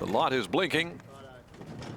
The light is blinking.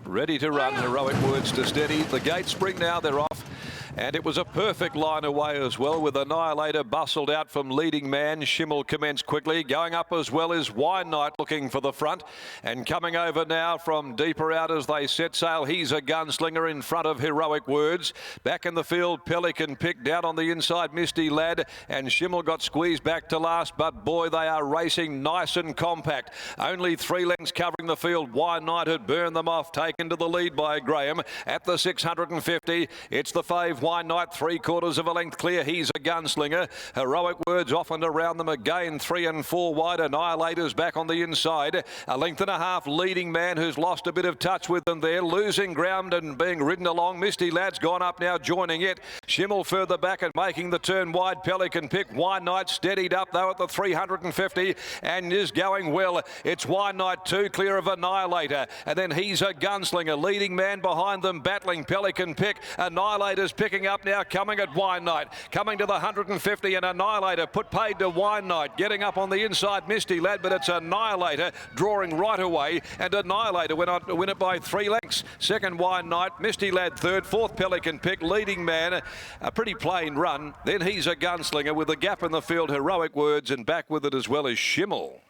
Ready to run. Heroic Words to steady. The gate spring now. They're off. And it was a perfect line away as well, with Annihilator bustled out from leading man. Schimmel commenced quickly. Going up as well is Wine Night, looking for the front. And coming over now from deeper out as they set sail, he's a gunslinger in front of Heroic Words. Back in the field, Pelican Pick down on the inside, Misty Lad. And Schimmel got squeezed back to last, but boy, they are racing nice and compact. Only 3 lengths covering the field. Wine Night had burned them off, taken to the lead by Graham. At the 650, it's the fave. Wine Night, 3/4 of a length clear. He's a gunslinger. Heroic Words off and around them again. 3 and 4 wide. Annihilators back on the inside. A length and a half leading man who's lost a bit of touch with them there. Losing ground and being ridden along. Misty Lad's gone up now, joining it. Schimmel further back and making the turn wide. Pelican Pick. Wine Night steadied up though at the 350 and is going well. It's Wine Night 2 clear of Annihilator. And then he's a gunslinger. Leading man behind them battling Pelican Pick. Annihilator's picking up now, coming at Wine Night, coming to the 150, and Annihilator put paid to Wine Night, getting up on the inside Misty Lad, but it's Annihilator drawing right away, and Annihilator went on to win it by 3 lengths. Second Wine Night, Misty Lad third, fourth Pelican Pick, leading man, a pretty plain run. Then he's a gunslinger with a gap in the field, Heroic Words, and back with it as well as Schimmel.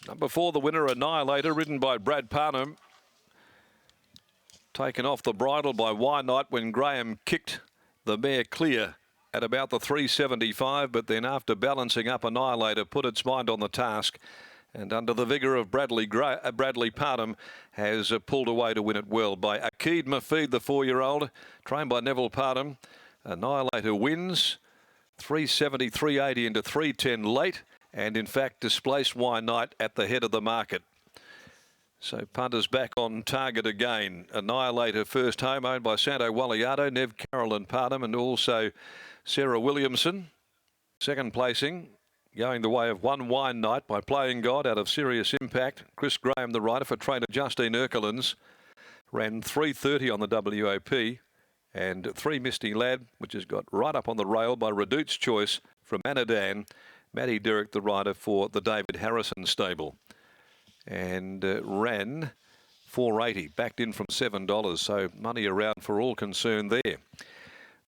Number 4, the winner, Annihilator, ridden by Brad Parnham. Taken off the bridle by Wine Night when Graham kicked the mare clear at about the 375, but then after balancing up, Annihilator put its mind on the task and under the vigour of Bradley Parnham has pulled away to win it well by Akid Mafid, the 4-year-old, trained by Neville Parnham. Annihilator wins 370, 380 into 310 late, and in fact displaced Wine Night at the head of the market. So punters back on target again. Annihilator first home, owned by Santo Waliato, Nev Carolyn Parnham, and also Sarah Williamson. Second placing, going the way of One Wine Night by Playing God out of Serious Impact. Chris Graham, the rider for trainer Justine Erkelins, ran 3:30 on the WOP. And 3 Misty Lad, which has got right up on the rail by Redout's Choice from Anadan. Matty Derrick, the rider for the David Harrison stable. And ran 4.80, backed in from $7, so money around for all concerned there.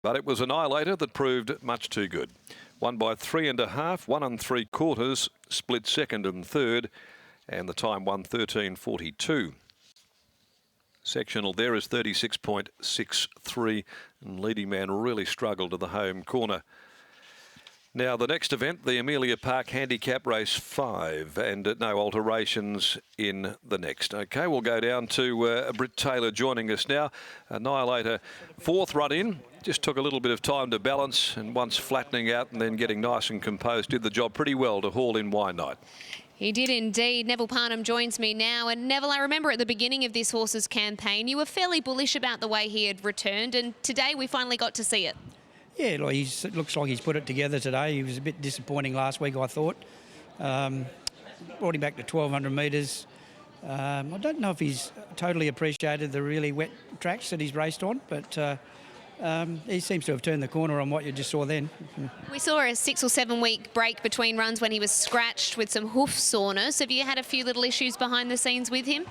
But it was Annihilator that proved much too good. Won by 3.5, 1 3/4, split second and third, and the time 1:13.42. Sectional there is 36.63, and leading man really struggled to the home corner. Now, the next event, the Amelia Park Handicap Race 5, and no alterations in the next. OK, we'll go down to Britt Taylor joining us now. Annihilator, 4th run in. Just took a little bit of time to balance, and once flattening out and then getting nice and composed, did the job pretty well to haul in Wine Night. He did indeed. Neville Parnham joins me now. And Neville, I remember at the beginning of this horse's campaign, you were fairly bullish about the way he had returned, and today we finally got to see it. Yeah, like it looks like he's put it together today. He was a bit disappointing last week, I thought. Brought him back to 1,200 metres. I don't know if he's totally appreciated the really wet tracks that he's raced on, but he seems to have turned the corner on what you just saw then. We saw a 6 or 7 week break between runs when he was scratched with some hoof soreness. Have you had a few little issues behind the scenes with him?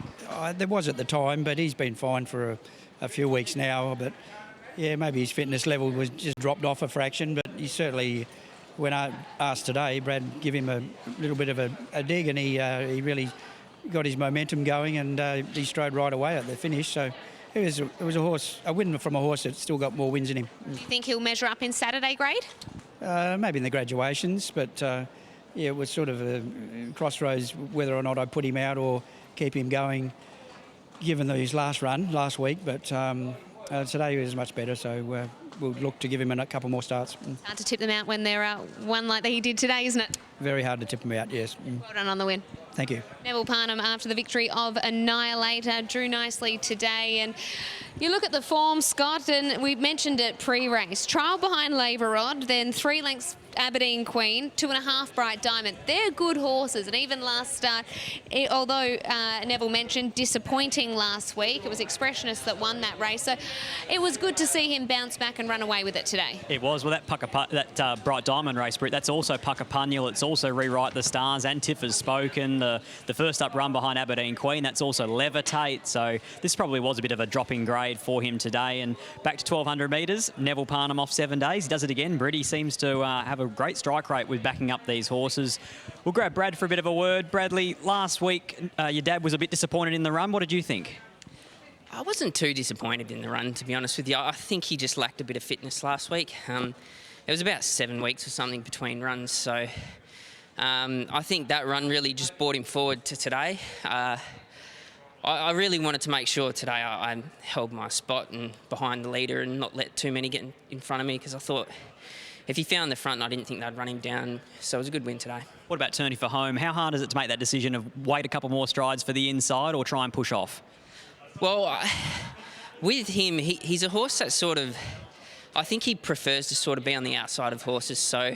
There was at the time, but he's been fine for a few weeks now. But yeah, maybe his fitness level was just dropped off a fraction, but he certainly, when I asked today, Brad give him a little bit of a dig, and he really got his momentum going, and he strode right away at the finish. So it was a win from a horse that's still got more wins in him. Do you think he'll measure up in Saturday grade? Maybe in the graduations, but yeah, it was sort of a crossroads whether or not I put him out or keep him going, given his last run last week. But today he was much better, so we'll look to give him a couple more starts. It's hard to tip them out when they're one like he did today, isn't it? Very hard to tip them out, yes. Well done on the win. Thank you. Neville Parnham, after the victory of Annihilator, drew nicely today. And you look at the form, Scott, and we mentioned it pre-race. Trial behind Labour Rod, then 3 lengths Aberdeen Queen, 2.5 Bright Diamond. They're good horses, and even last start, although Neville mentioned disappointing last week, it was Expressionist that won that race. So it was good to see him bounce back and run away with it today. It was. Well, that Bright Diamond race, Britt, that's also Puckapunyal. It's also Rewrite the Stars and Tiff Has Spoken. The first up run behind Aberdeen Queen, that's also Levitate. So this probably was a bit of a dropping grade for him today. And back to 1,200 metres, Neville Parnham off 7 days. He does it again. Britt, he seems to have a great strike rate with backing up these horses. We'll grab Brad for a bit of a word. Bradley, last week your dad was a bit disappointed in the run. What did you think? I wasn't too disappointed in the run, to be honest with you. I think he just lacked a bit of fitness last week. It was about 7 weeks or something between runs, so I think that run really just brought him forward to today. I really wanted to make sure today I held my spot and behind the leader and not let too many get in front of me, because I thought if he found the front, I didn't think they'd run him down. So it was a good win today. What about Turney for home? How hard is it to make that decision of wait a couple more strides for the inside or try and push off? Well, with him, he's a horse that sort of, I think he prefers to sort of be on the outside of horses. So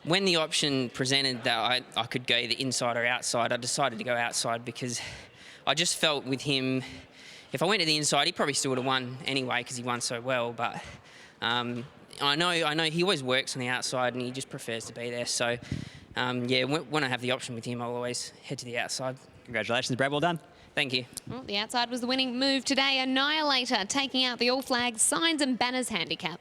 when the option presented that I could go the inside or outside, I decided to go outside, because I just felt with him, if I went to the inside, he probably still would have won anyway because he won so well. But I know he always works on the outside and he just prefers to be there. So, yeah, when I have the option with him, I'll always head to the outside. Congratulations, Brad. Well done. Thank you. Well, the outside was the winning move today. Annihilator taking out the All Flags Signs and Banners handicap.